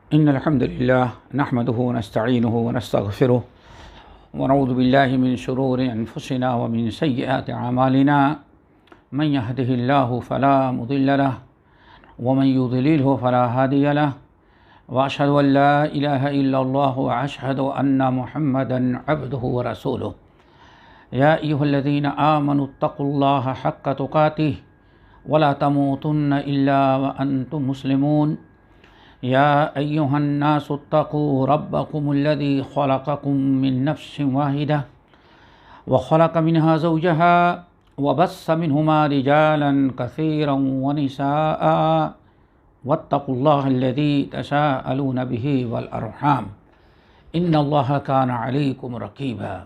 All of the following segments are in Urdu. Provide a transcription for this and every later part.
إن الحمد لله نحمده ونستعينه ونستغفره ونعوذ بالله من شرور أنفسنا ومن سيئات أعمالنا من يهده الله فلا مضل له ومن يضلله فلا هادي له وأشهد أن لا إله إلا الله وأشهد أن محمدا عبده ورسوله يا أيها الذين آمنوا اتقوا الله حق تقاته ولا تموتن إلا وأنتم مسلمون يا أيها الناس اتقوا ربكم الذي خلقكم من نفس واحدة وخلق منها زوجها وبث منهما رجالا كثيرا ونساء واتقوا الله الذي تساءلون به والأرحام إن الله كان عليكم رقيبا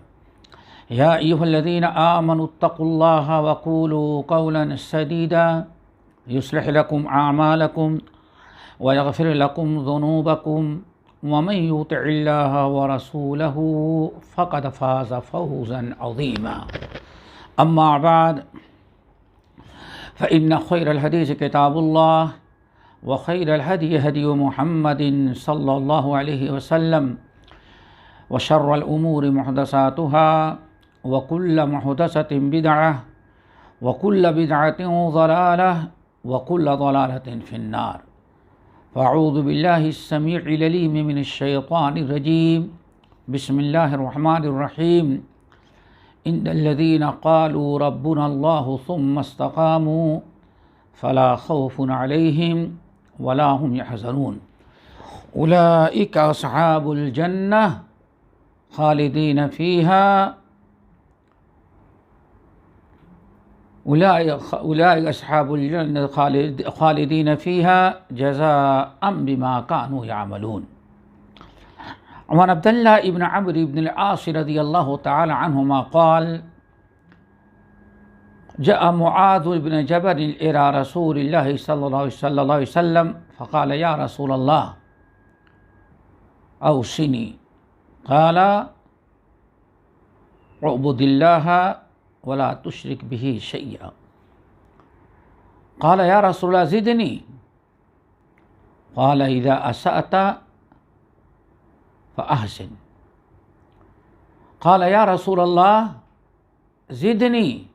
يا أيها الذين آمنوا اتقوا الله وقولوا قولا سديدا يصلح لكم أعمالكم ويغفر لكم ذنوبكم ومن يطع الله ورسوله فقد فاز فوزا عظيما أما بعد فإن خير الحديث كتاب الله وخير الهدي هدي محمد صلى الله عليه وسلم وشر الأمور محدثاتها وكل محدثة بدعة وكل بدعة ضلالة وكل ضلالة في النار فأعوذ بالله السميع العليم من الشيطان الرجيم بسم الله الرحمن الرحيم إن الذين قالوا ربنا الله ثم استقاموا فلا خوف عليهم ولا هم يحزنون أولئك أصحاب الجنة خالدين فيها أولئك أصحاب الجنة خالدين فيها جزاء بما كانوا يعملون. وعن عبد الله بن عمرو بن العاص رضي الله تعالى عنهما قال جاء معاذ بن جبل إلى رسول الله صلى الله عليه وسلم فقال يا رسول الله أوصني قال اعبد الله ولا تشرك به شيئا قال يا رسول الله زدني قال إذا أسأت فأحسن قال يا رسول الله زدني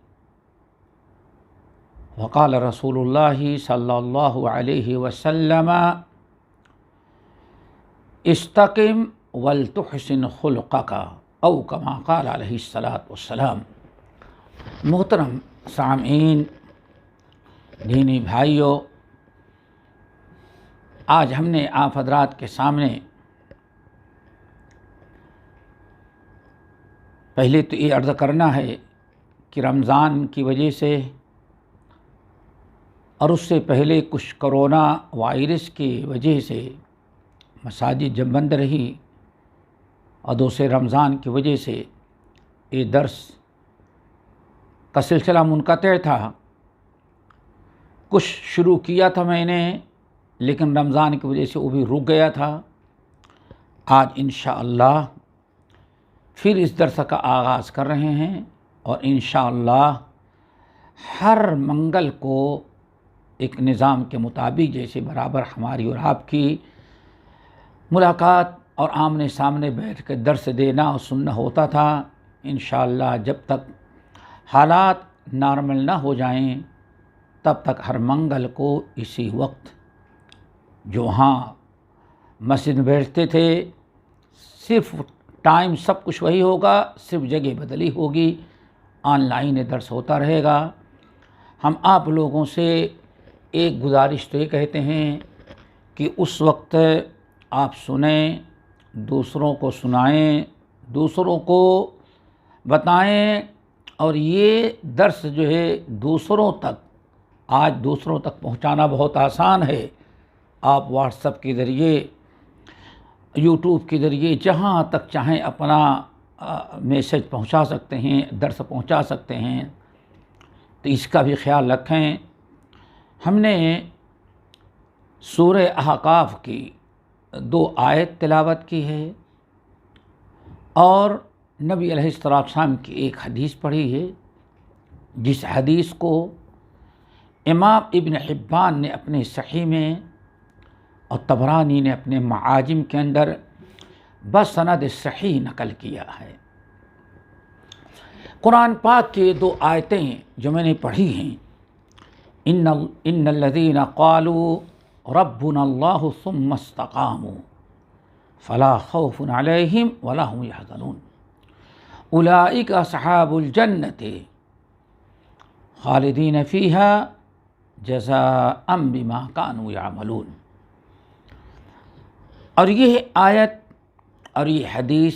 وقال رسول الله صلى الله عليه وسلم استقم ولتحسن خلقك او كما قال علیہ الصلاۃ والسلام. محترم سامعین، دینی بھائیوں، آج ہم نے آپ حضرات کے سامنے پہلے تو یہ عرض کرنا ہے کہ رمضان کی وجہ سے اور اس سے پہلے کچھ کرونا وائرس کی وجہ سے مساجد جب بند رہی اور دوسرے رمضان کی وجہ سے یہ درس کا سلسلہ منقطع تھا. کچھ شروع کیا تھا میں نے، لیکن رمضان کی وجہ سے وہ بھی رک گیا تھا. آج انشاءاللہ پھر اس درس کا آغاز کر رہے ہیں اور انشاءاللہ ہر منگل کو ایک نظام کے مطابق جیسے برابر ہماری اور آپ کی ملاقات اور آمنے سامنے بیٹھ کے درس دینا اور سننا ہوتا تھا، انشاءاللہ جب تک حالات نارمل نہ ہو جائیں تب تک ہر منگل کو اسی وقت جو ہاں مسجد میں بیٹھتے تھے، صرف ٹائم سب کچھ وہی ہوگا، صرف جگہ بدلی ہوگی، آن لائن درس ہوتا رہے گا. ہم آپ لوگوں سے ایک گزارش تو یہ کہتے ہیں کہ اس وقت آپ سنیں، دوسروں کو سنائیں، دوسروں کو بتائیں، اور یہ درس جو ہے دوسروں تک، آج دوسروں تک پہنچانا بہت آسان ہے. آپ واٹس ایپ کے ذریعے، یوٹیوب کے ذریعے جہاں تک چاہیں اپنا میسج پہنچا سکتے ہیں، درس پہنچا سکتے ہیں. تو اس کا بھی خیال رکھیں. ہم نے سورہ احقاف کی 2 آیت تلاوت کی ہے اور نبی علیہ السلام کی ایک حدیث پڑھی ہے، جس حدیث کو امام ابن حبان نے اپنے صحیح میں اور طبرانی نے اپنے معاجم کے اندر بسند صحیح نقل کیا ہے۔ قرآن پاک کے 2 آیتیں جو میں نے پڑھی ہیں، ان الذین قالوا ربنا اللہ ثم استقاموا فلا خوف علیہم ولا هم يحزنون اولئک اصحاب الجنۃ خالدین فیہا جزاء بما كانوا يعملون۔ اور یہ آیت اور یہ حدیث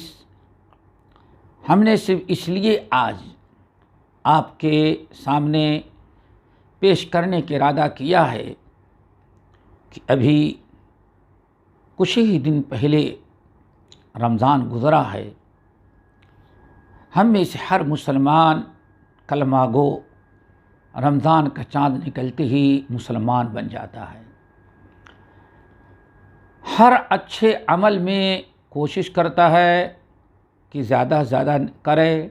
ہم نے صرف اس لیے آج آپ کے سامنے پیش کرنے کا ارادہ کیا ہے کہ ابھی کچھ ہی دن پہلے رمضان گزرا ہے۔ ہم میں سے ہر مسلمان کلمہ گو رمضان کا چاند نکلتے ہی مسلمان بن جاتا ہے۔ ہر اچھے عمل میں کوشش کرتا ہے کہ زیادہ سے زیادہ کرے،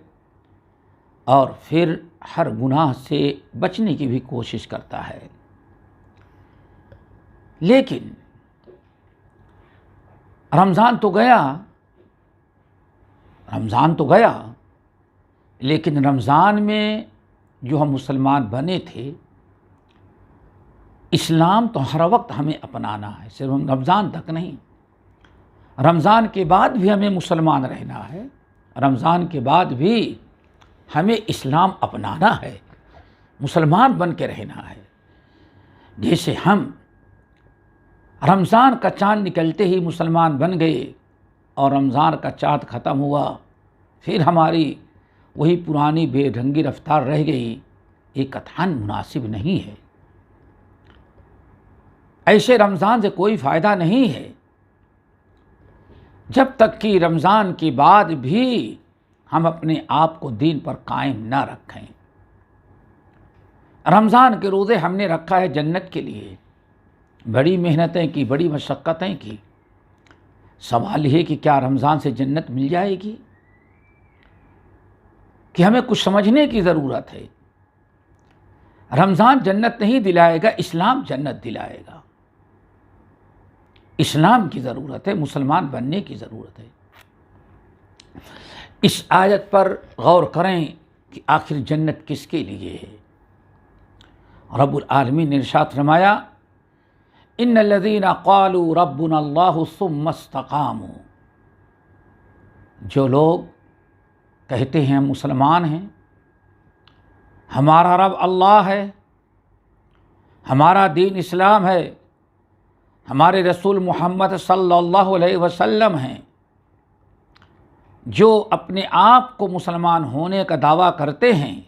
اور پھر ہر گناہ سے بچنے کی بھی کوشش کرتا ہے۔ لیکن رمضان تو گیا، لیکن رمضان میں جو ہم مسلمان بنے تھے، اسلام تو ہر وقت ہمیں اپنانا ہے، صرف رمضان تک نہیں، رمضان کے بعد بھی ہمیں مسلمان رہنا ہے، رمضان کے بعد بھی ہمیں اسلام اپنانا ہے، مسلمان بن کے رہنا ہے۔ جیسے ہم رمضان کا چاند نکلتے ہی مسلمان بن گئے اور رمضان کا چاند ختم ہوا، پھر ہماری وہی پرانی بے ڈھنگی رفتار رہ گئی، یہ قطعاً مناسب نہیں ہے۔ ایسے رمضان سے کوئی فائدہ نہیں ہے جب تک کہ رمضان کے بعد بھی ہم اپنے آپ کو دین پر قائم نہ رکھیں۔ رمضان کے روزے ہم نے رکھا ہے جنت کے لیے، بڑی محنتیں کی، بڑی مشقتیں کی، سوال یہ کہ کیا رمضان سے جنت مل جائے گی؟ کہ ہمیں کچھ سمجھنے کی ضرورت ہے۔ رمضان جنت نہیں دلائے گا، اسلام جنت دلائے گا۔ اسلام کی ضرورت ہے، مسلمان بننے کی ضرورت ہے۔ اس آیت پر غور کریں کہ آخر جنت کس کے لیے ہے۔ رب العالمین نے ارشاد فرمایا، ان الذین قالوا ربنا اللہ ثم استقاموا، جو لوگ کہتے ہیں ہم مسلمان ہیں، ہمارا رب اللہ ہے، ہمارا دین اسلام ہے، ہمارے رسول محمد صلی اللہ علیہ وسلم ہیں، جو اپنے آپ کو مسلمان ہونے کا دعویٰ کرتے ہیں،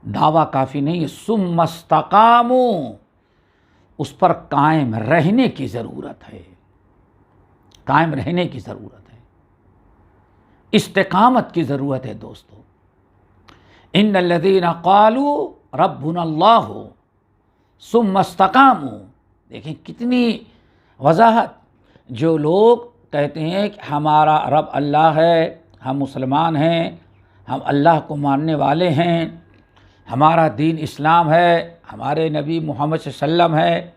دعویٰ کافی نہیں ہے، ثم استقاموا، اس پر قائم رہنے کی ضرورت ہے، قائم رہنے کی ضرورت ہے، استقامت کی ضرورت ہے دوستو۔ ان الذین قالوا ربنا اللہ ثم استقاموا، دیکھیں کتنی وضاحت۔ جو لوگ کہتے ہیں کہ ہمارا رب اللہ ہے، ہم مسلمان ہیں، ہم اللہ کو ماننے والے ہیں، ہمارا دین اسلام ہے، ہمارے نبی محمد صلی اللہ علیہ وسلم ہے،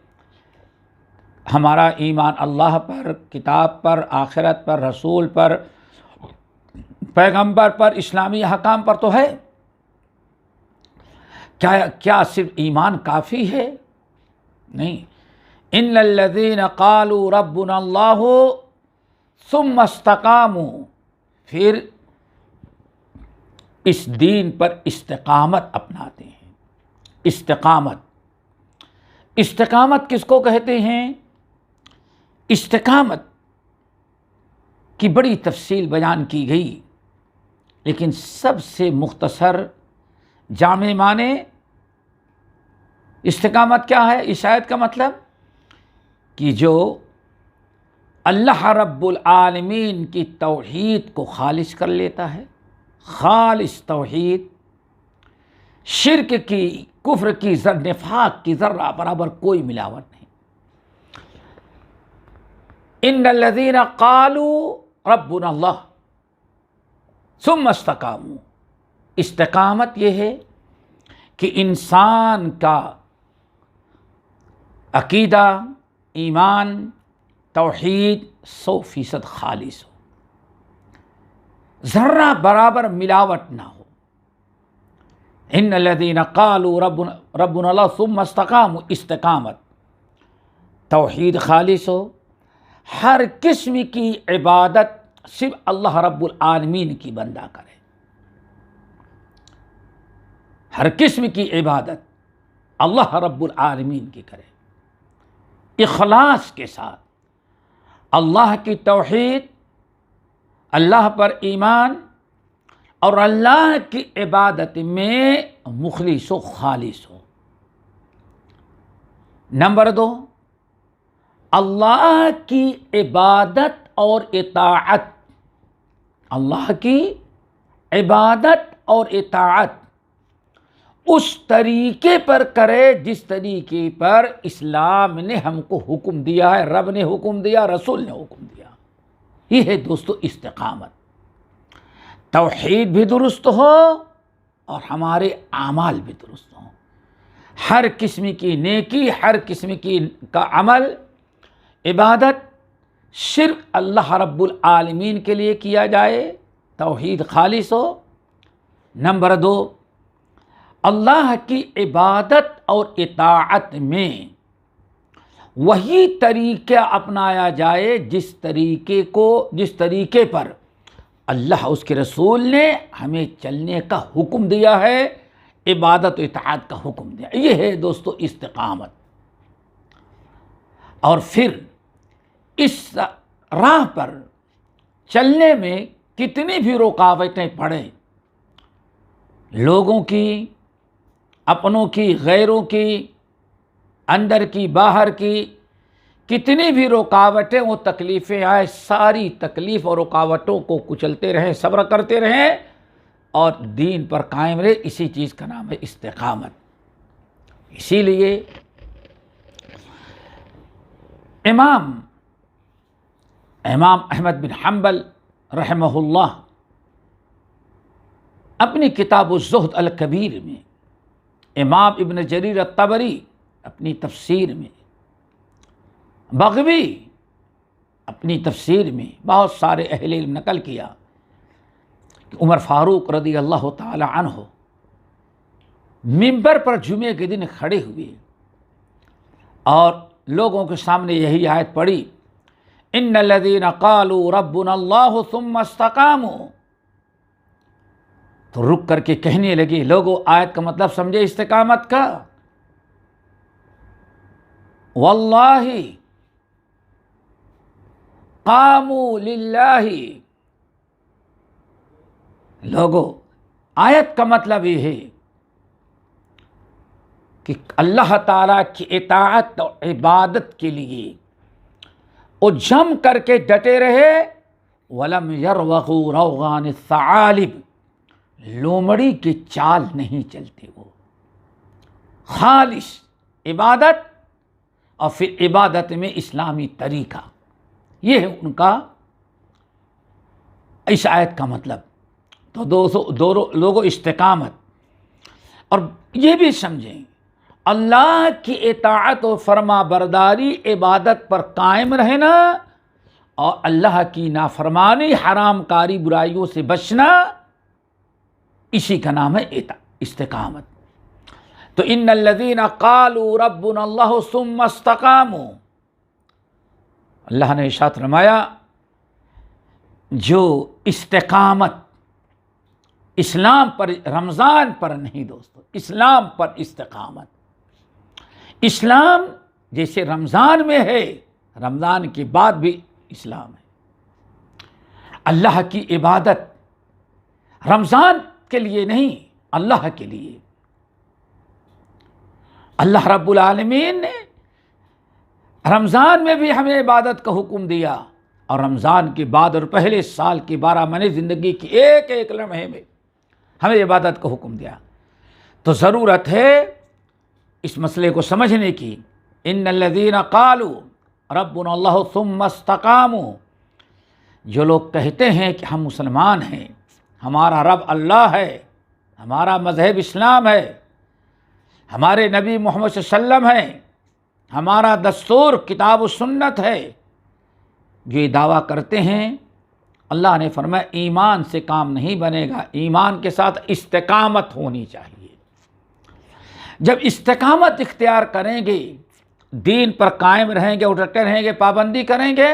ہمارا ایمان اللہ پر، کتاب پر، آخرت پر، رسول پر، پیغمبر پر، اسلامی احکام پر تو ہے، کیا صرف ایمان کافی ہے؟ نہیں۔ ان الذین قالوا ربنا اللہ ثم استقاموا، پھر اس دین پر استقامت اپناتے ہیں۔ استقامت کس کو کہتے ہیں؟ استقامت کی بڑی تفصیل بیان کی گئی، لیکن سب سے مختصر جامع معنی استقامت کیا ہے؟ اس آیت کا مطلب کہ جو اللہ رب العالمین کی توحید کو خالص کر لیتا ہے، خالص توحید، شرک کی، کفر کی، نفاق کی ذرہ برابر کوئی ملاوٹ نہیں۔ ان الذین قالوا ربنا اللہ ثم استقاموا، استقامت یہ ہے کہ انسان کا عقیدہ، ایمان توحید 100% خالص ہو، ذرہ برابر ملاوٹ نہ ہو۔ ان الذین قالوا ربنا اللہ ثم استقاموا، استقامت، توحید خالص ہو، ہر قسم کی عبادت صرف اللہ رب العالمین کی بندہ کرے، ہر قسم کی عبادت اللہ رب العالمین کی کرے، اخلاص کے ساتھ، اللہ کی توحید، اللہ پر ایمان اور اللہ کی عبادت میں مخلص و خالص ہو۔ نمبر 2، اللہ کی عبادت اور اطاعت، اللہ کی عبادت اور اطاعت اس طریقے پر کرے جس طریقے پر اسلام نے ہم کو حکم دیا ہے، رب نے حکم دیا، رسول نے حکم دیا۔ یہ ہے دوستو استقامت، توحید بھی درست ہو اور ہمارے اعمال بھی درست ہوں، ہر قسم کی نیکی، ہر قسم کی کا عمل، عبادت صرف اللہ رب العالمین کے لیے کیا جائے، توحید خالص ہو۔ نمبر 2، اللہ کی عبادت اور اطاعت میں وہی طریقہ اپنایا جائے جس طریقے پر اللہ اس کے رسول نے ہمیں چلنے کا حکم دیا ہے، عبادت و اطاعت کا حکم دیا۔ یہ ہے دوستو استقامت۔ اور پھر اس راہ پر چلنے میں کتنی بھی رکاوٹیں پڑیں، لوگوں کی، اپنوں کی، غیروں کی، اندر کی، باہر کی، کتنی بھی رکاوٹیں و تکلیفیں آئے، ساری تکلیف اور رکاوٹوں کو کچلتے رہیں، صبر کرتے رہیں اور دین پر قائم رہے۔ اسی چیز کا نام ہے استقامت۔ اسی لیے امام احمد بن حنبل رحمہ اللہ اپنی کتاب الزہد الکبیر میں، امام ابن جریر الطبری اپنی تفسیر میں، بغوی اپنی تفسیر میں، بہت سارے اہل علم نقل کیا کہ عمر فاروق رضی اللہ تعالی عنہ منبر پر جمعے کے دن کھڑے ہوئے اور لوگوں کے سامنے یہی آیت پڑھی، ان الذین قالوا ربنا اللہ ثم استقاموا، تو رک کر کے کہنے لگے، لوگوں آیت کا مطلب سمجھے استقامت کا؟ واللہ قاموا للہ، لوگوں آیت کا مطلب یہ ہے کہ اللہ تعالیٰ کی اطاعت اور عبادت کے لیے وہ جم کر کے ڈٹے رہے، وَلَمْ يَرْوَغُوا رَوْغَانِ الثَّعَالِبِ، لومڑی کے چال نہیں چلتے، وہ خالص عبادت اور پھر عبادت میں اسلامی طریقہ، یہ ہے ان کا اس آیت کا مطلب۔ تو لوگوں استقامت، اور یہ بھی سمجھیں اللہ کی اطاعت و فرما برداری عبادت پر قائم رہنا اور اللہ کی نافرمانی، حرام کاری، برائیوں سے بچنا، اسی کا نام ہے استقامت۔ تو ان الذین قالوا ربنا اللہ ثم استقاموا، اللہ نے ارشاد فرمایا جو استقامت اسلام پر، رمضان پر نہیں دوستو، اسلام پر استقامت، اسلام جیسے رمضان میں ہے، رمضان کے بعد بھی اسلام ہے، اللہ کی عبادت رمضان کے لیے نہیں، اللہ کے لیے۔ اللہ رب العالمین نے رمضان میں بھی ہمیں عبادت کا حکم دیا، اور رمضان کے بعد اور پہلے سال کی 12 مہینے زندگی کی ایک ایک لمحے میں ہمیں عبادت کا حکم دیا۔ تو ضرورت ہے اس مسئلے کو سمجھنے کی۔ ان الذین قالوا ربنا اللہ ثم استقاموا، جو لوگ کہتے ہیں کہ ہم مسلمان ہیں، ہمارا رب اللہ ہے، ہمارا مذہب اسلام ہے، ہمارے نبی محمد صلی اللہ علیہ وسلم ہیں، ہمارا دستور کتاب و سنت ہے، جو یہ دعویٰ کرتے ہیں، اللہ نے فرمایا ایمان سے کام نہیں بنے گا، ایمان کے ساتھ استقامت ہونی چاہیے۔ جب استقامت اختیار کریں گے، دین پر قائم رہیں گے، ڈٹے رہیں گے، پابندی کریں گے،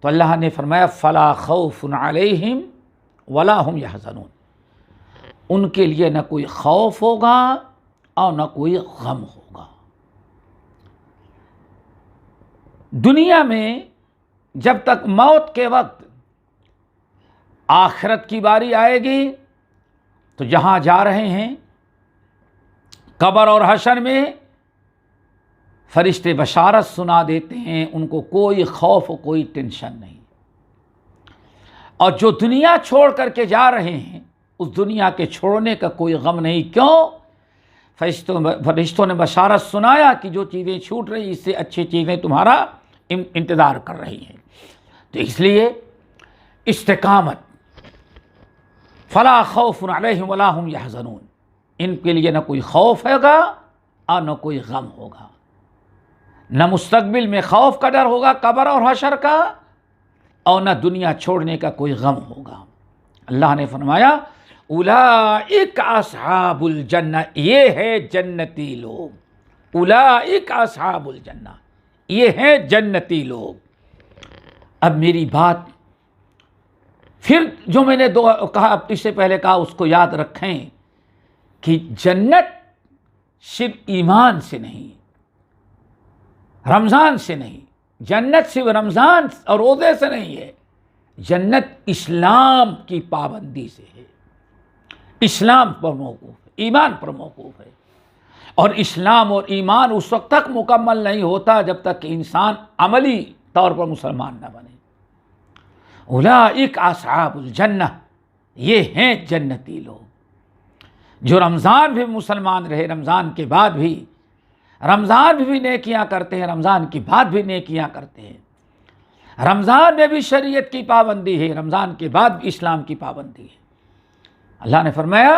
تو اللہ نے فرمایا فلا خوف علیہم ولا هم یحزنون، ان کے لیے نہ کوئی خوف ہوگا اور نہ کوئی غم ہوگا۔ دنیا میں جب تک موت کے وقت آخرت کی باری آئے گی تو جہاں جا رہے ہیں قبر اور حشر میں فرشتے بشارت سنا دیتے ہیں، ان کو کوئی خوف و کوئی ٹینشن نہیں، اور جو دنیا چھوڑ کر کے جا رہے ہیں اس دنیا کے چھوڑنے کا کوئی غم نہیں۔ کیوں؟ فرشتوں نے بشارت سنایا کہ جو چیزیں چھوٹ رہی اس سے اچھی چیزیں تمہارا انتظار کر رہی ہیں۔ تو اس لیے استقامت، فلا خوف علیہم ولا هم یحزنون، ان کے لیے نہ کوئی خوف ہوگا اور نہ کوئی غم ہوگا، نہ مستقبل میں خوف کا ڈر ہوگا قبر اور حشر کا، اور نہ دنیا چھوڑنے کا کوئی غم ہوگا۔ اللہ نے فرمایا اولئک اصحاب الجنہ، یہ ہے جنتی لوگ، اولئک اصحاب الجنہ، یہ ہیں جنتی لوگ۔ اب میری بات پھر جو میں نے کہا اس سے پہلے کہا اس کو یاد رکھیں کہ جنت صرف ایمان سے نہیں، رمضان سے نہیں، جنت صرف رمضان اور روزے سے نہیں ہے، جنت اسلام کی پابندی سے ہے، اسلام پر موقوف ہے، ایمان پر موقوف ہے، اور اسلام اور ایمان اس وقت تک مکمل نہیں ہوتا جب تک کہ انسان عملی طور پر مسلمان نہ بنے۔ اولئک اصحاب الجنہ، یہ ہیں جنتی لوگ، جو رمضان بھی مسلمان رہے، رمضان کے بعد بھی، رمضان بھی نیکیاں کرتے ہیں، رمضان کے بعد بھی نیکیاں کرتے ہیں، رمضان میں بھی شریعت کی پابندی ہے، رمضان کے بعد بھی اسلام کی پابندی ہے۔ اللہ نے فرمایا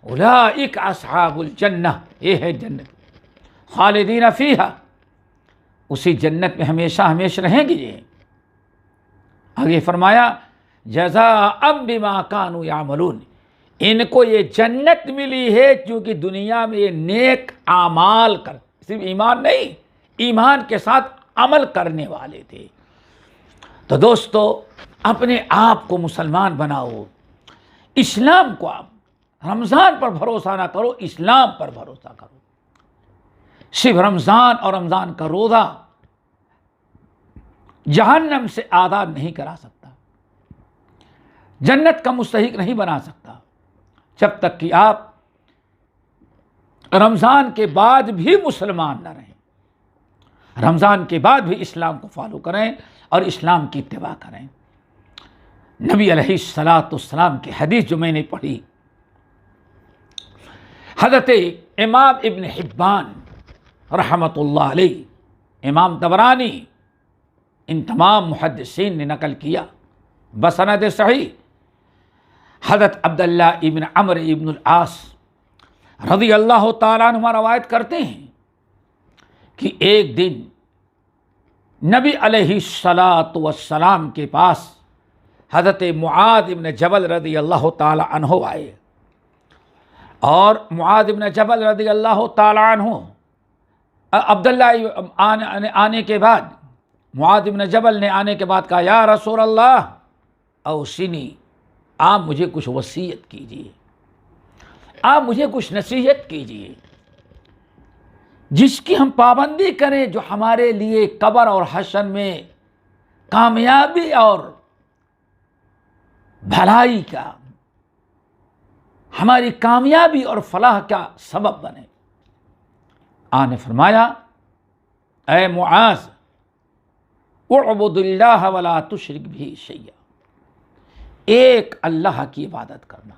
اولئک اصحاب الجنہ، یہ ہے جنت، خالدین فیہا، اسی جنت میں ہمیشہ ہمیشہ رہیں گے۔ یہ آگے فرمایا جزاء بما کانوا یعملون، ان کو یہ جنت ملی ہے کیونکہ دنیا میں یہ نیک اعمال کر، صرف ایمان نہیں، ایمان کے ساتھ عمل کرنے والے تھے۔ تو دوستو اپنے آپ کو مسلمان بناؤ، اسلام کو آپ رمضان پر بھروسہ نہ کرو، اسلام پر بھروسہ کرو۔ صرف رمضان اور رمضان کا روزہ جہنم سے آزاد نہیں کرا سکتا، جنت کا مستحق نہیں بنا سکتا، جب تک کہ آپ رمضان کے بعد بھی مسلمان نہ رہیں، رمضان کے بعد بھی اسلام کو فالو کریں اور اسلام کی اتباع کریں۔ نبی علیہ السلام کی حدیث جو میں نے پڑھی، حضرت امام ابن حبان رحمۃ اللہ علیہ، امام طبرانی، ان تمام محدثین نے نقل کیا بسند صحیح، حضرت عبداللہ ابن عمرو ابن العاص رضی اللہ تعالیٰ عنہ روایت کرتے ہیں کہ ایک دن نبی علیہ السلام کے پاس حضرت معاذ ابن جبل رضی اللہ تعالیٰ عنہ آئے، اور معاذ ابن جبل رضی اللہ تعالیٰ عنہ عبداللہ آنے کے بعد، معاذ ابن جبل نے آنے کے بعد کہا یا رسول اللہ اوصنی، آپ مجھے کچھ وصیت کیجیے، آپ مجھے کچھ نصیحت کیجیے جس کی ہم پابندی کریں، جو ہمارے لیے قبر اور حشر میں کامیابی اور بھلائی کا، ہماری کامیابی اور فلاح کا سبب بنے۔ آپ نے فرمایا اے معاذ اعبد اللہ ولا تشرک بہ شیئا، ایک اللہ کی عبادت کرنا،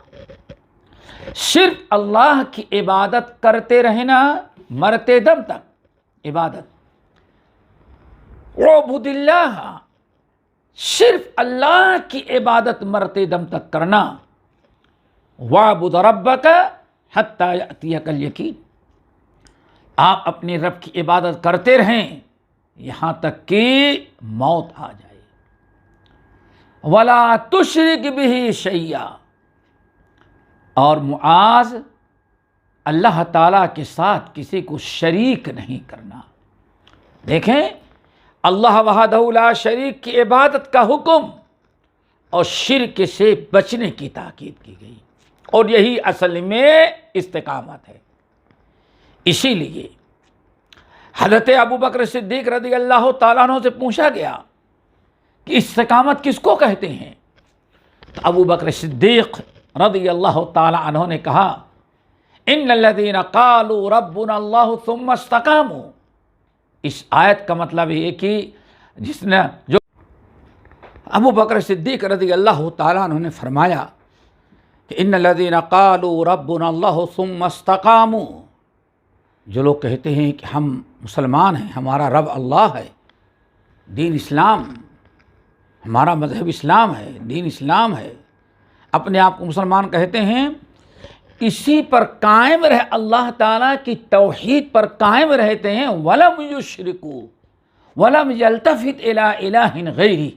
صرف اللہ کی عبادت کرتے رہنا مرتے دم تک، عبادت اعبد اللہ، صرف اللہ کی عبادت مرتے دم تک کرنا، وَاعْبُدْ رَبَّكَ حَتَّى يَأْتِيَكَ الْيَقِينُ، آپ اپنے رب کی عبادت کرتے رہیں یہاں تک کہ موت آ جائے. وَلَا تُشْرِكْ بِهِ شَيْئًا، اور معاذ اللہ تعالیٰ کے ساتھ کسی کو شریک نہیں کرنا. دیکھیں، اللہ وحدہ لا شریک کی عبادت کا حکم اور شرک سے بچنے کی تاکید کی گئی، اور یہی اصل میں استقامت ہے. اسی لیے حضرت ابوبکر صدیق رضی اللہ تعالیٰ عنہ سے پوچھا گیا کہ استقامت کس کو کہتے ہیں؟ تو ابوبکر صدیق رضی اللہ تعالیٰ عنہ نے کہا ان الذین قالوا ربنا اللہ ثم استقاموا. اس آیت کا مطلب یہ کہ جو ابوبکر صدیق رضی اللہ تعالیٰ عنہ نے فرمایا کہ ان الذین قالوا ربنا اللہ ثم استقاموا، جو لوگ کہتے ہیں کہ ہم مسلمان ہیں، ہمارا رب اللہ ہے، دین اسلام، ہمارا مذہب اسلام ہے، دین اسلام ہے، اپنے آپ کو مسلمان کہتے ہیں، اسی پر قائم رہ، اللہ تعالیٰ کی توحید پر قائم رہتے ہیں. وَلَمْ يُشْرِكُوا وَلَمْ يَلْتَفِتْ إِلَىٰ إِلَٰهٍ غَيْرِهِ،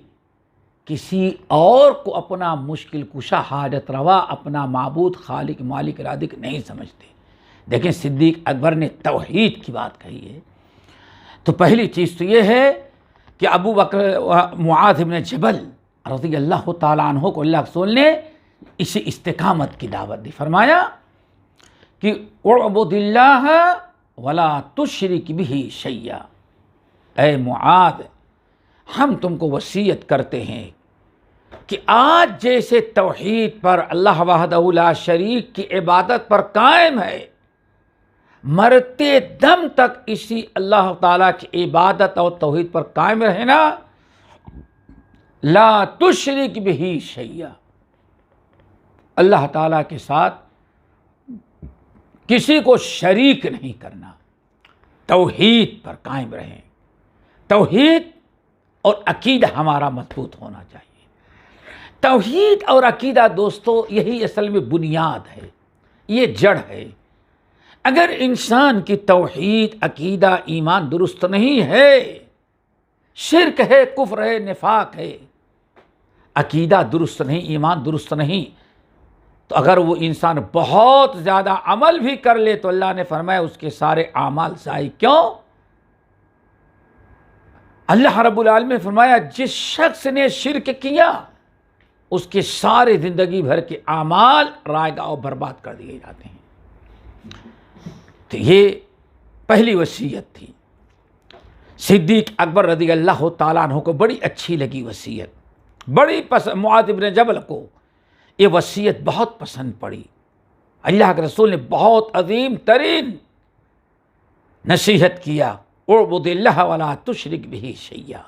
کسی اور کو اپنا مشکل کشا، حاجت روا، اپنا معبود، خالق، مالک، رازق نہیں سمجھتے. دیکھیں صدیق اکبر نے توحید کی بات کہی ہے. تو پہلی چیز تو یہ ہے کہ ابو بکر معاذ بن جبل رضی اللہ تعالیٰ عنہ کو اللہ رسول نے اسی استقامت کی دعوت دی. فرمایا کہ اعبد اللہ ولا تشرک بہ شیئا، اے معاذ ہم تم کو وصیت کرتے ہیں کہ آج جیسے توحید پر، اللہ وحدہ لا شریک کی عبادت پر قائم ہے، مرتے دم تک اسی اللہ تعالیٰ کی عبادت اور توحید پر قائم رہنا. لا تشرک بہ شیئا، اللہ تعالیٰ کے ساتھ کسی کو شریک نہیں کرنا، توحید پر قائم رہیں. توحید اور عقیدہ ہمارا مضبوط ہونا چاہیے. توحید اور عقیدہ دوستو یہی اصل میں بنیاد ہے، یہ جڑ ہے. اگر انسان کی توحید، عقیدہ، ایمان درست نہیں ہے، شرک ہے، کفر ہے، نفاق ہے، عقیدہ درست نہیں، ایمان درست نہیں، تو اگر وہ انسان بہت زیادہ عمل بھی کر لے تو اللہ نے فرمایا اس کے سارے اعمال ضائع. کیوں؟ اللہ رب العالمین نے فرمایا جس شخص نے شرک کیا اس کے سارے زندگی بھر کے اعمال رائگاں اور برباد کر دیے جاتے ہیں. تو یہ پہلی وصیت تھی. صدیق اکبر رضی اللہ تعالیٰ عنہ کو بڑی اچھی لگی وصیت، بڑی پسند. معاذ بن جبل کو یہ وصیت بہت پسند پڑی. اللہ کے رسول نے بہت عظیم ترین نصیحت کیا، اعبد اللہ ولا تشرک بہ شیئا.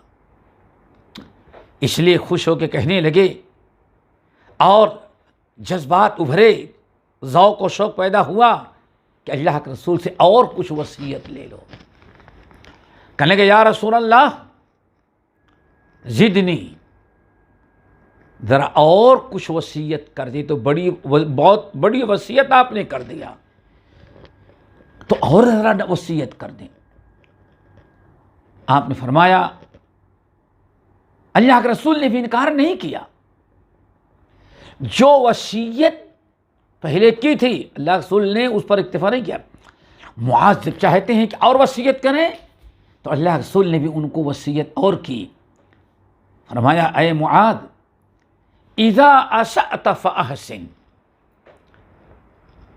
اس لیے خوش ہو کے کہنے لگے اور جذبات ابھرے، ذوق و شوق پیدا ہوا کہ اللہ کے رسول سے اور کچھ وصیت لے لو. کہنے لگے یا رسول اللہ زدنی، ذرا اور کچھ وصیت کر دی. تو بہت بڑی وصیت آپ نے کر دیا، تو اور ذرا وصیت کر دیں. آپ نے فرمایا، اللہ کے رسول نے بھی انکار نہیں کیا. جو وصیت پہلے کی تھی اللہ کے رسول نے اس پر اکتفا نہیں کیا. معاذ جب چاہتے ہیں کہ اور وصیت کریں تو اللہ کے رسول نے بھی ان کو وصیت اور کی. فرمایا اے معاذ اذا اسأت فاحسن.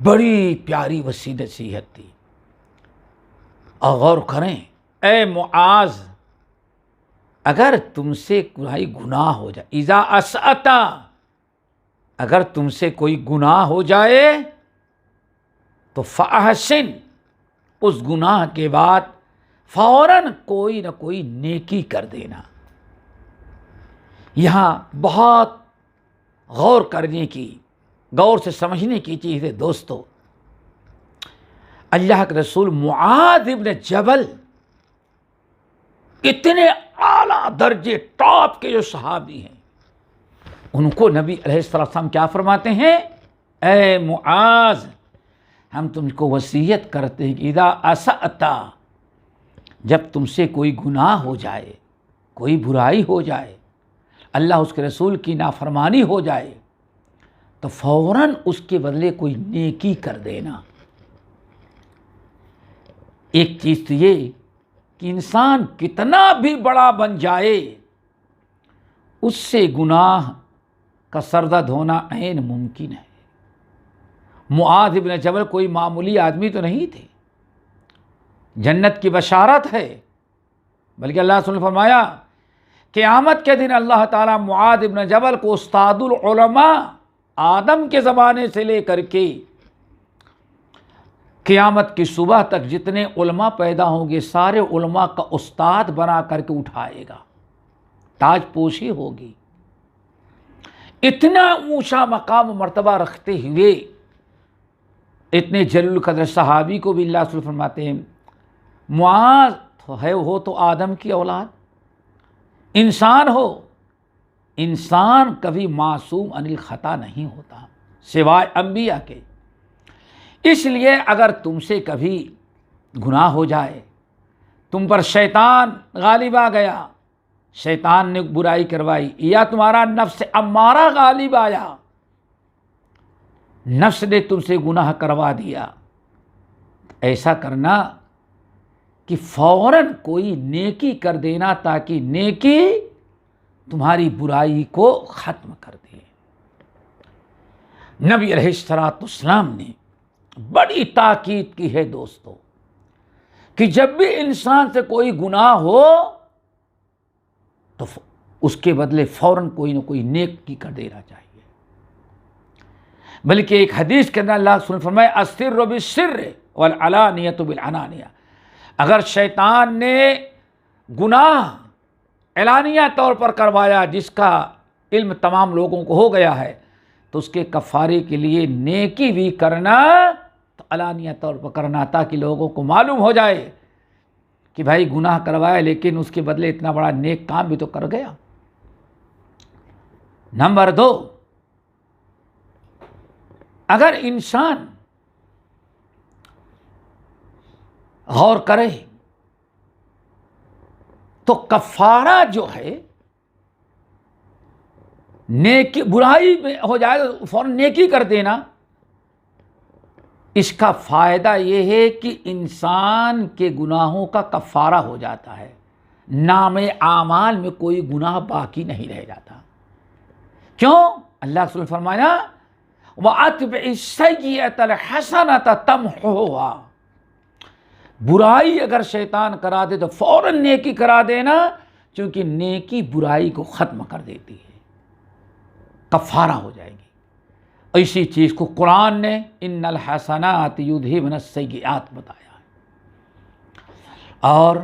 بڑی پیاری نصیحت تھی، اور غور کریں. اے معاذ اگر تم سے کوئی گناہ ہو جائے، اذا اسأت، اگر تم سے کوئی گناہ ہو جائے تو فاحسن، اس گناہ کے بعد فوراً کوئی نہ کوئی نیکی کر دینا. یہاں بہت غور کرنے کی، غور سے سمجھنے کی چیز ہے دوستو. اللہ کے رسول معاذ ابن جبل اتنے اعلیٰ درجے ٹاپ کے جو صحابی ہیں، ان کو نبی علیہ السلام کیا فرماتے ہیں؟ اے معاذ ہم تم کو وصیت کرتے ہیں کہ اذا اسأت، جب تم سے کوئی گناہ ہو جائے، کوئی برائی ہو جائے، اللہ اس کے رسول کی نافرمانی ہو جائے، تو فوراً اس کے بدلے کوئی نیکی کر دینا۔ ایک چیز تو یہ کہ انسان کتنا بھی بڑا بن جائے، اس سے گناہ کا سردد ہونا عین ممکن ہے۔ معاذ بن جبل کوئی معمولی آدمی تو نہیں تھے، جنت کی بشارت ہے، بلکہ اللہ تعالیٰ نے فرمایا قیامت کے دن اللہ تعالیٰ معاذ بن جبل کو استاد العلماء آدم کے زمانے سے لے کر کے قیامت کی صبح تک جتنے علماء پیدا ہوں گے سارے علماء کا استاد بنا کر کے اٹھائے گا، تاج پوشی ہوگی۔ اتنا اونچا مقام و مرتبہ رکھتے ہوئے اتنے جلیل القدر صحابی کو بھی اللہ تعالیٰ فرماتے ہیں معاذ ہو تو آدم کی اولاد، انسان ہو، انسان کبھی معصوم عن الخطا نہیں ہوتا سوائے انبیاء کے، اس لیے اگر تم سے کبھی گناہ ہو جائے، تم پر شیطان غالب آ گیا، شیطان نے برائی کروائی، یا تمہارا نفس امارہ غالب آیا، نفس نے تم سے گناہ کروا دیا، ایسا کرنا کہ فوراً کوئی نیکی کر دینا تاکہ نیکی تمہاری برائی کو ختم کر دے۔ نبی علیہ السلام نے بڑی تاکید کی ہے دوستو کہ جب بھی انسان سے کوئی گناہ ہو تو اس کے بدلے فوراً کوئی نہ کوئی نیکی کر دینا چاہیے۔ بلکہ ایک حدیث کے اندر اللہ تعالیٰ نے فرمایا السر بالسر والعلانیۃ بالعلانیہ، اگر شیطان نے گناہ اعلانیہ طور پر کروایا جس کا علم تمام لوگوں کو ہو گیا ہے تو اس کے کفارے کے لیے نیکی بھی کرنا تو علانیہ طور پر کرنا، تاکہ لوگوں کو معلوم ہو جائے کہ بھائی گناہ کروایا لیکن اس کے بدلے اتنا بڑا نیک کام بھی تو کر گیا۔ نمبر 2، اگر انسان غور کرے تو کفارہ جو ہے نیکی، برائی میں ہو جائے تو فوراً نیکی کر دینا، اس کا فائدہ یہ ہے کہ انسان کے گناہوں کا کفارہ ہو جاتا ہے، نام اعمال میں کوئی گناہ باقی نہیں رہ جاتا۔ کیوں؟ اللہ نے فرمایا وَأَتْبِعِ السَّيِّئَةَ الْحَسَنَةَ تَمْحُوهَا، برائی اگر شیطان کرا دے تو فوراً نیکی کرا دینا، چونکہ نیکی برائی کو ختم کر دیتی ہے، کفارہ ہو جائے گی۔ اسی چیز کو قرآن نے ان الحسنات یذہبن السیئات بتایا ہے۔ اور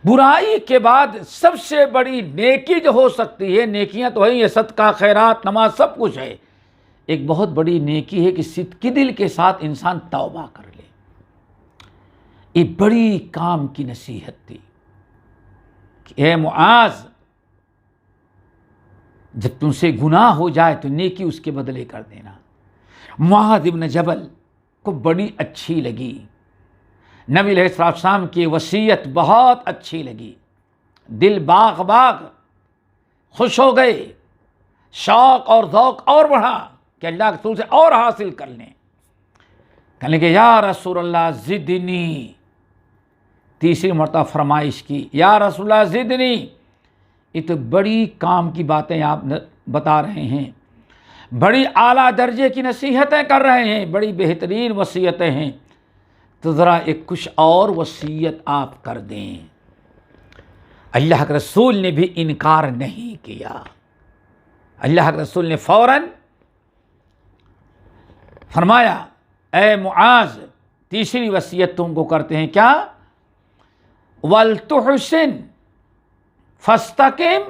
برائی کے بعد سب سے بڑی نیکی جو ہو سکتی ہے، نیکیاں تو ہیں، یہ صدقہ، خیرات، نماز سب کچھ ہے، ایک بہت بڑی نیکی ہے کہ صدقی دل کے ساتھ انسان توبہ کر لے۔ یہ بڑی کام کی نصیحت تھی کہ اے معاذ، جب تم سے گناہ ہو جائے تو نیکی اس کے بدلے کر دینا۔ معاذ بن جبل کو بڑی اچھی لگی، نبی علیہ السلام کی وصیت بہت اچھی لگی، دل باغ خوش ہو گئے، شوق اور ذوق اور بڑھا کہ اللہ کے رسول سے اور حاصل کر لیں۔ کہنے لگے یا رسول اللہ زدنی، تیسری مرتبہ فرمائش کی، یا رسول اللہ زدنی۔ یہ تو بڑی کام کی باتیں آپ بتا رہے ہیں، بڑی اعلیٰ درجے کی نصیحتیں کر رہے ہیں، بڑی بہترین وصیتیں ہیں، تو ذرا ایک کچھ اور وصیت آپ کر دیں۔ اللہ کے رسول نے بھی انکار نہیں کیا، اللہ کے رسول نے فوراً فرمایا اے معاذ، تیسری وصیت تم کو کرتے ہیں کیا؟ وَلْتُحْسِنْ فَاسْتَقِمْ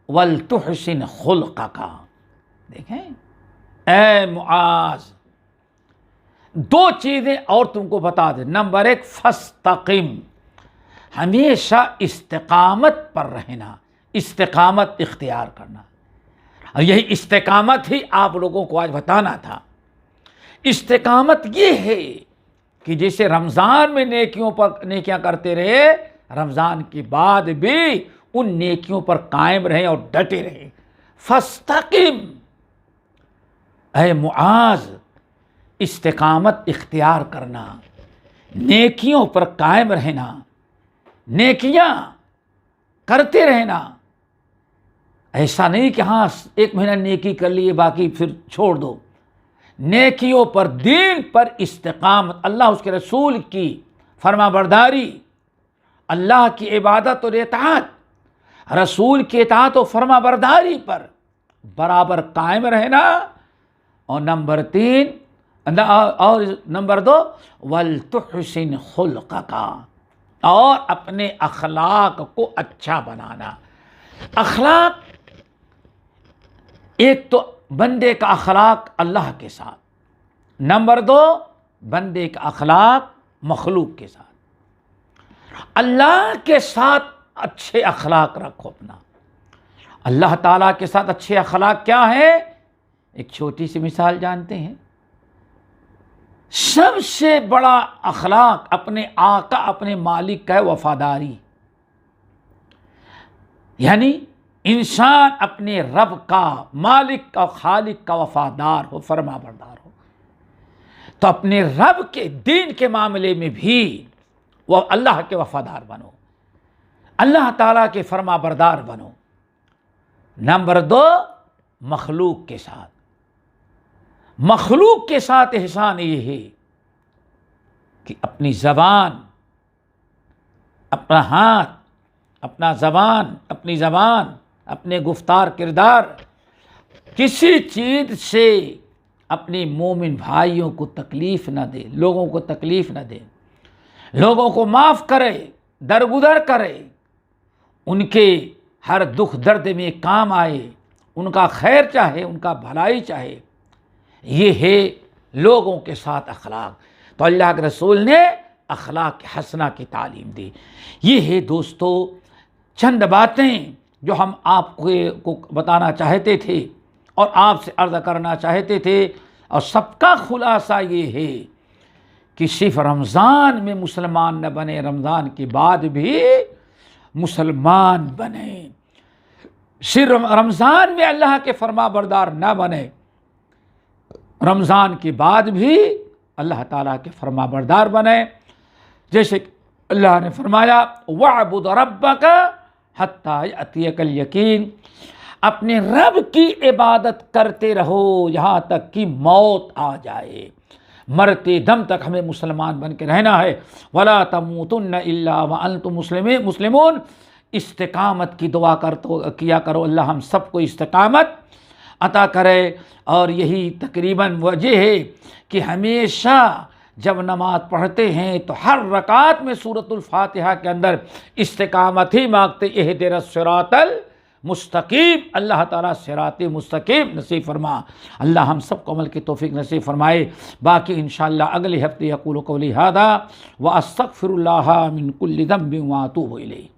وَلْتُحْسِنْ خُلْقَكَ۔ دیکھیں اے معاذ، دو چیزیں اور تم کو بتا دیں۔ نمبر 1 فَاسْتَقِمْ، ہمیشہ استقامت پر رہنا، استقامت اختیار کرنا، اور یہی استقامت ہی آپ لوگوں کو آج بتانا تھا۔ استقامت یہ ہے کہ جیسے رمضان میں نیکیاں کرتے رہے، رمضان کے بعد بھی ان نیکیوں پر قائم رہیں اور ڈٹے رہیں۔ فاستقم، اے معاذ، استقامت اختیار کرنا، نیکیوں پر قائم رہنا، نیکیاں کرتے رہنا۔ ایسا نہیں کہ ہاں ایک مہینہ نیکی کر لیے باقی پھر چھوڑ دو۔ نیکیوں پر، دین پر استقامت، اللہ اس کے رسول کی فرما برداری، اللہ کی عبادت اور اطاعت، رسول کی اطاعت و فرما برداری پر برابر قائم رہنا۔ اور نمبر 2 وَلْتُحْسِنْ خُلْقَكَ، اور اپنے اخلاق کو اچھا بنانا۔ اخلاق، ایک تو بندے کا اخلاق اللہ کے ساتھ، نمبر 2 بندے کا اخلاق مخلوق کے ساتھ۔ اللہ کے ساتھ اچھے اخلاق رکھو اپنا۔ اللہ تعالیٰ کے ساتھ اچھے اخلاق کیا ہے؟ ایک چھوٹی سی مثال جانتے ہیں؟ سب سے بڑا اخلاق اپنے آقا، اپنے مالک کا ہے وفاداری۔ یعنی انسان اپنے رب کا، مالک کا، خالق کا وفادار ہو، فرما بردار ہو، تو اپنے رب کے دین کے معاملے میں بھی وہ اللہ کے وفادار بنو، اللہ تعالیٰ کے فرما بردار بنو۔ نمبر 2 مخلوق کے ساتھ، مخلوق کے ساتھ احسان یہ ہے کہ اپنی زبان، اپنا ہاتھ، اپنا زبان، اپنی زبان، اپنے گفتار کردار، کسی چیز سے اپنے مومن بھائیوں کو تکلیف نہ دے، لوگوں کو تکلیف نہ دے، لوگوں کو معاف کرے، درگزر کرے، ان کے ہر دکھ درد میں کام آئے، ان کا خیر چاہے، ان کا بھلائی چاہے۔ یہ ہے لوگوں کے ساتھ اخلاق۔ تو اللہ کے رسول نے اخلاق حسنہ کی تعلیم دی۔ یہ ہے دوستو چند باتیں جو ہم آپ کو بتانا چاہتے تھے اور آپ سے عرض کرنا چاہتے تھے، اور سب کا خلاصہ یہ ہے کہ صرف رمضان میں مسلمان نہ بنے، رمضان کے بعد بھی مسلمان بنے۔ صرف رمضان میں اللہ کے فرما بردار نہ بنے، رمضان کے بعد بھی اللہ تعالیٰ کے فرما بردار بنے۔ جیسے کہ اللہ نے فرمایا وَاعْبُدْ رَبَّكَ حَتَّى يَأْتِيَكَ الْيَقِينُ، اپنے رب کی عبادت کرتے رہو یہاں تک کہ موت آ جائے۔ مرتے دم تک ہمیں مسلمان بن کے رہنا ہے۔ وَلَا تَمُوتُنَّ إِلَّا وَأَنْتُمْ مُسْلِمُونَ، استقامت کی دعا کیا کرو، اللہ ہم سب کو استقامت عطا کرے۔ اور یہی تقریباً وجہ ہے کہ ہمیشہ جب نماز پڑھتے ہیں تو ہر رکعت میں سورۃ الفاتحہ کے اندر استقامت ہی مانگتے، اہدنا الصراط المستقیم، اللہ تعالیٰ صراط مستقیم نصیب فرما۔ اللہ ہم سب کو عمل کی توفیق نصیب فرمائے۔ باقی انشاءاللہ اگلے ہفتے اقول قولی ھذا واستغفر اللہ من کل ذنب واتوب الیہ۔